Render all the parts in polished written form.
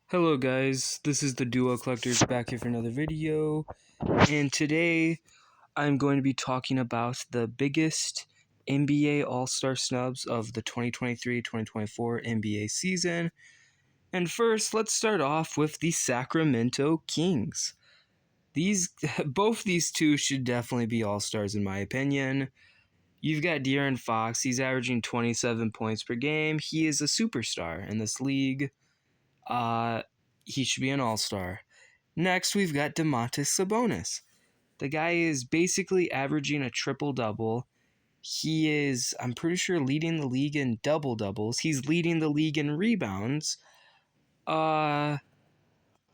Hello guys, this is the Duo Collectors back here for another video, and today I'm going to be talking about the biggest NBA All-Star snubs of the 2023-2024 NBA season. And first, let's start off with the Sacramento Kings. Both these two should definitely be All-Stars in my opinion. You've got De'Aaron Fox, he's averaging 27 points per game. He is a superstar in this league. He should be an all-star. Next, we've got Domantas Sabonis. The guy is basically averaging a triple-double. He is, I'm pretty sure, leading the league in double-doubles. He's leading the league in rebounds.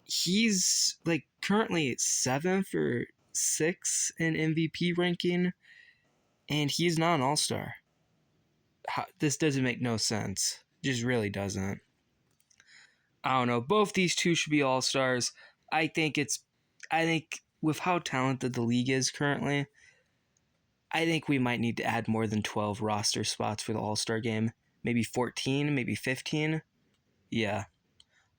He's like currently 7th or 6th in MVP ranking, and he's not an all-star. This doesn't make no sense. It just really doesn't. I don't know. Both these two should be all stars. I think with how talented the league is currently, I think we might need to add more than 12 roster spots for the All-Star game. Maybe 14, maybe 15. Yeah.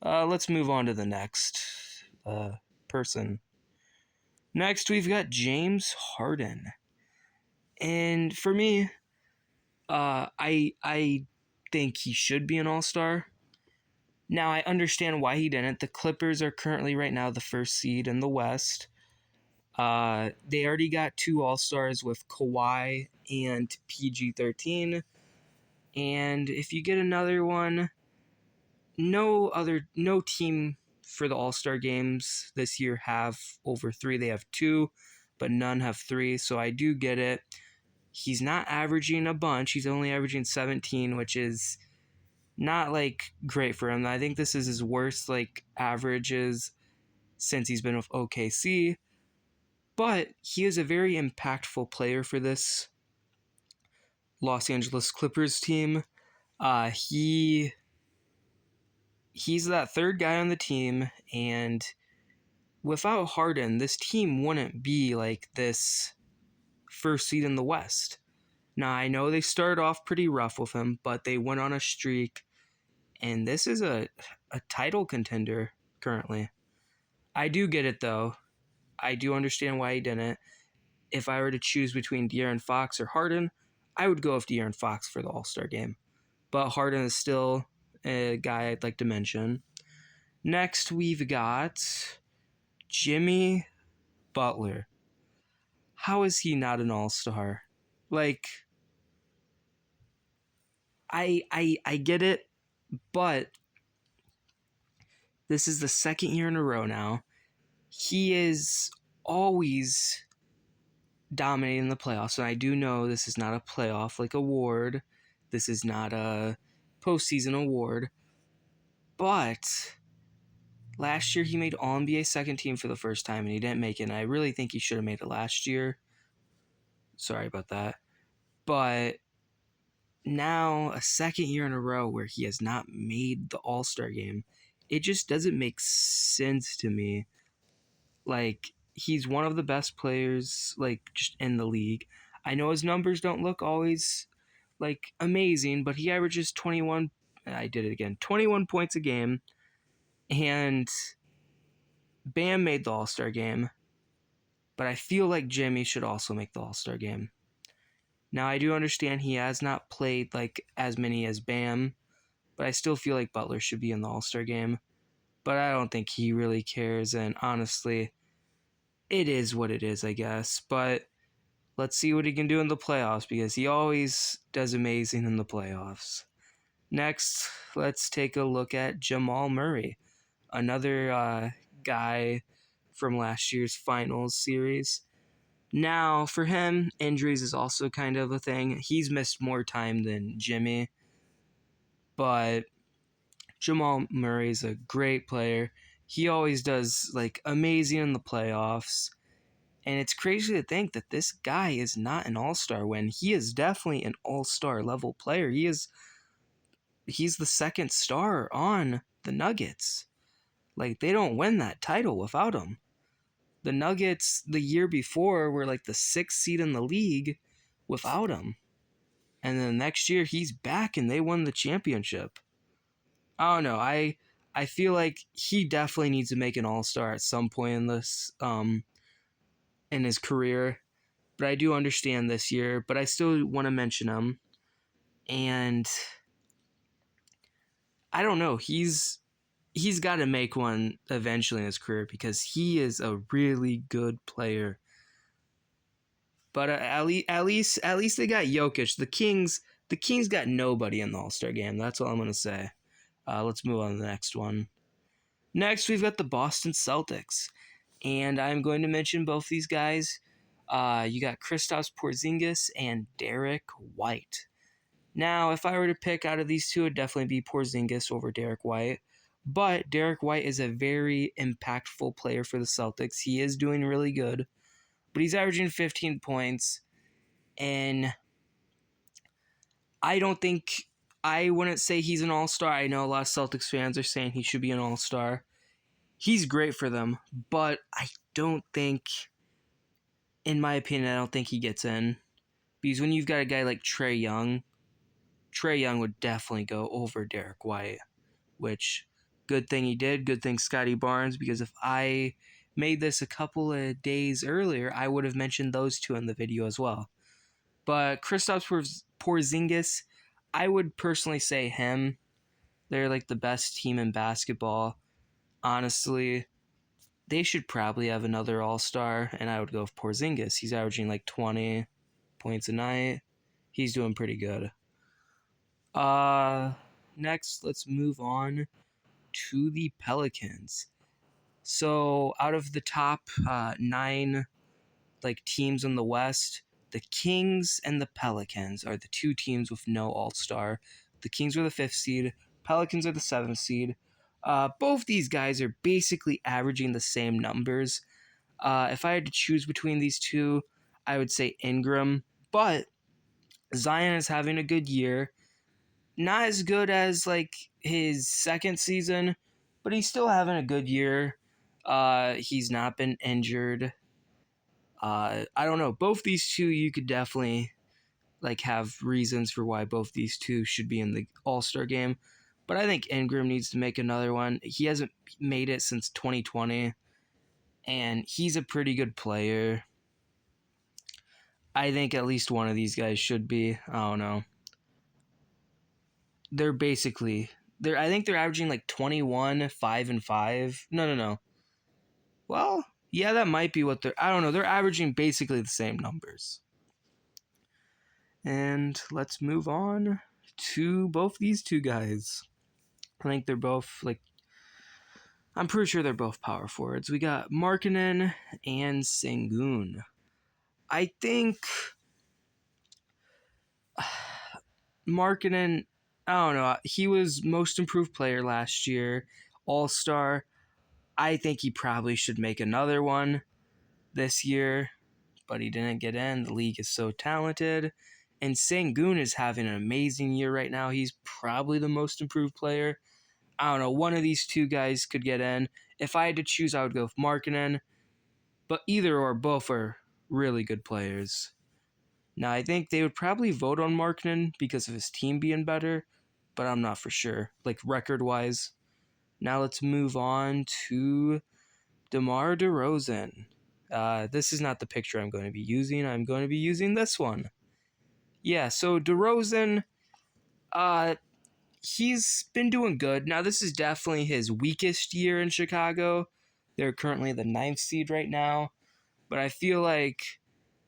Let's move on to the next person. Next, we've got James Harden. And for me, I think he should be an All-Star. Now, I understand why he didn't. The Clippers are currently right now the first seed in the West. They already got 2 All-Stars with Kawhi and PG-13. And if you get another one, no team for the All-Star games this year have over 3. They have 2, but none have 3. So I do get it. He's not averaging a bunch. He's only averaging 17, which is not like great for him. I think this is his worst like averages since he's been with OKC, but he is a very impactful player for this Los Angeles Clippers team. He's that third guy on the team, and without Harden, this team wouldn't be like this first seed in the West. Now, I know they started off pretty rough with him, but they went on a streak, and this is a title contender currently. I do get it, though. I do understand why he didn't. If I were to choose between De'Aaron Fox or Harden, I would go with De'Aaron Fox for the All-Star game. But Harden is still a guy I'd like to mention. Next, we've got Jimmy Butler. How is he not an All-Star? Like, I get it, but this is the second year in a row now. He is always dominating the playoffs, and I do know this is not a playoff like award. This is not a postseason award. But last year he made All-NBA second team for the first time, and he didn't make it. And I really think he should have made it last year. Sorry about that. But now a second year in a row where he has not made the All-Star game, it just doesn't make sense to me. Like, he's one of the best players, like, just in the league. I know his numbers don't look always, like, amazing, but he averages 21 points a game, and Bam made the All-Star game, but I feel like Jimmy should also make the All-Star game. Now, I do understand he has not played, like, as many as Bam, but I still feel like Butler should be in the All-Star game, but I don't think he really cares, and honestly, it is what it is, I guess. But let's see what he can do in the playoffs, because he always does amazing in the playoffs. Next, let's take a look at Jamal Murray, another guy from last year's finals series. Now, for him, injuries is also kind of a thing. He's missed more time than Jimmy, but Jamal Murray's a great player. He always does like amazing in the playoffs. And it's crazy to think that this guy is not an all-star when he is definitely an all-star level player. He's the second star on the Nuggets. Like, they don't win that title without him. The Nuggets the year before were like the 6th seed in the league without him. And then next year he's back and they won the championship. I don't know. I I feel like he definitely needs to make an All-Star at some point in this in his career. But I do understand this year, but I still want to mention him. And I don't know, he's got to make one eventually in his career because he is a really good player. But at least they got Jokic. The Kings got nobody in the All-Star game. That's all I'm gonna say. Let's move on to the next one. Next, we've got the Boston Celtics, and I'm going to mention both these guys. You got Kristaps Porzingis and Derek White. Now, if I were to pick out of these two, it'd definitely be Porzingis over Derek White. But Derek White is a very impactful player for the Celtics. He is doing really good, but he's averaging 15 points, and I wouldn't say he's an all-star. I know a lot of Celtics fans are saying he should be an all-star. He's great for them, but I don't think, in my opinion, I don't think he gets in. Because when you've got a guy like Trae Young would definitely go over Derek White, which, good thing he did, good thing Scotty Barnes, because if I made this a couple of days earlier, I would have mentioned those two in the video as well. But Kristaps Porzingis, I would personally say him. They're like the best team in basketball. Honestly, they should probably have another all-star, and I would go with Porzingis. He's averaging like 20 points a night. He's doing pretty good. Next, let's move on to the Pelicans. So, out of the top 9 teams in the West, the Kings and the Pelicans are the two teams with no all-star. The Kings are the 5th seed. Pelicans are the 7th seed. Both these guys are basically averaging the same numbers. If I had to choose between these two, I would say Ingram. But Zion is having a good year. Not as good as his second season, but he's still having a good year. He's not been injured. I don't know. Both these two, you could definitely have reasons for why both these two should be in the All-Star game. But I think Ingram needs to make another one. He hasn't made it since 2020, and he's a pretty good player. I think at least one of these guys should be. I don't know. They're basically I think they're averaging 21, 5 and 5. No. Well, yeah, that might be what I don't know. They're averaging basically the same numbers. And let's move on to both these two guys. I think they're both I'm pretty sure they're both power forwards. We got Markkanen and Sengun. I think Markkanen, I don't know. He was most improved player last year, all-star. I think he probably should make another one this year, but he didn't get in. The league is so talented. And Sengun is having an amazing year right now. He's probably the most improved player. I don't know. One of these two guys could get in. If I had to choose, I would go with Markkanen. But either or both are really good players. Now, I think they would probably vote on Markkanen because of his team being better, but I'm not for sure, record-wise. Now let's move on to DeMar DeRozan. This is not the picture I'm going to be using. I'm going to be using this one. Yeah, so DeRozan, he's been doing good. Now, this is definitely his weakest year in Chicago. They're currently the 9th seed right now, but I feel like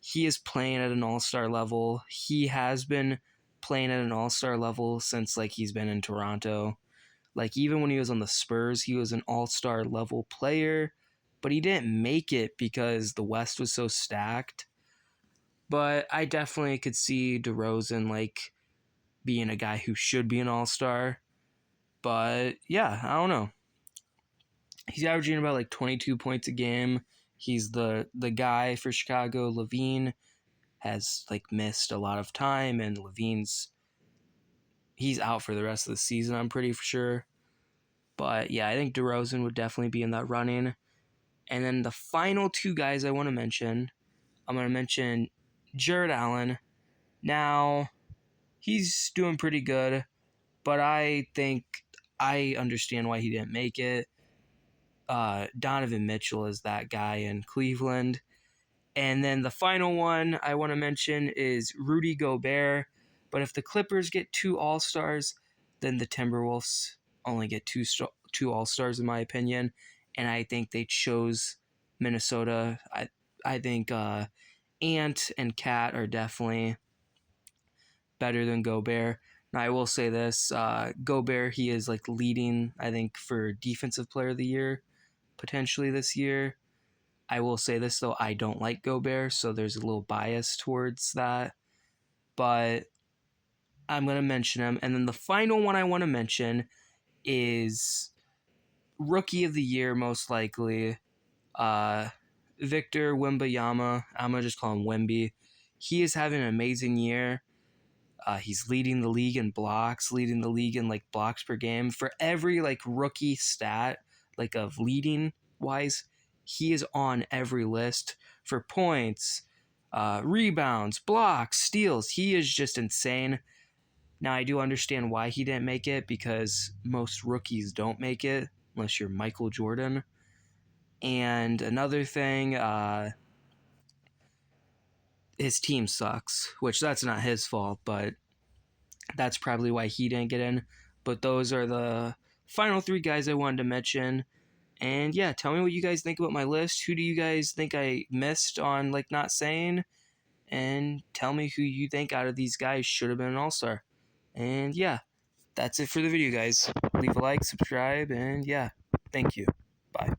he is playing at an all-star level. He has been playing at an all-star level since he's been in Toronto. Even when he was on the Spurs, he was an all-star level player, but he didn't make it because the West was so stacked. But I definitely could see DeRozan being a guy who should be an all-star. But yeah, I don't know. He's averaging about 22 points a game. He's the guy for Chicago. LaVine has missed a lot of time, and he's out for the rest of the season, I'm pretty sure. But yeah, I think DeRozan would definitely be in that running. And then the final two guys I want to mention, I'm going to mention Jared Allen. Now, he's doing pretty good, but I think I understand why he didn't make it. Donovan Mitchell is that guy in Cleveland. And then the final one I want to mention is Rudy Gobert. But if the Clippers get 2 All-Stars, then the Timberwolves only get two All-Stars in my opinion. And I think they chose Minnesota. I think Ant and Cat are definitely better than Gobert. Now I will say this: Gobert, he is like leading, I think, for Defensive Player of the Year potentially this year. I will say this though: I don't like Gobert, so there's a little bias towards that. But I'm gonna mention him, and then the final one I want to mention is Rookie of the Year, most likely. Uh, Victor Wembanyama. I'm gonna just call him Wemby. He is having an amazing year. He's leading the league in blocks, leading the league in like blocks per game. For every like rookie stat, like of leading wise, he is on every list for points, rebounds, blocks, steals. He is just insane. Now I do understand why he didn't make it, because most rookies don't make it unless you're Michael Jordan. And another thing, his team sucks, which that's not his fault, but that's probably why he didn't get in. But those are the final 3 guys I wanted to mention. And yeah, tell me what you guys think about my list. Who do you guys think I missed on like not saying? And tell me who you think out of these guys should have been an all-star. And yeah, that's it for the video, guys. Leave a like, subscribe, and yeah, thank you. Bye.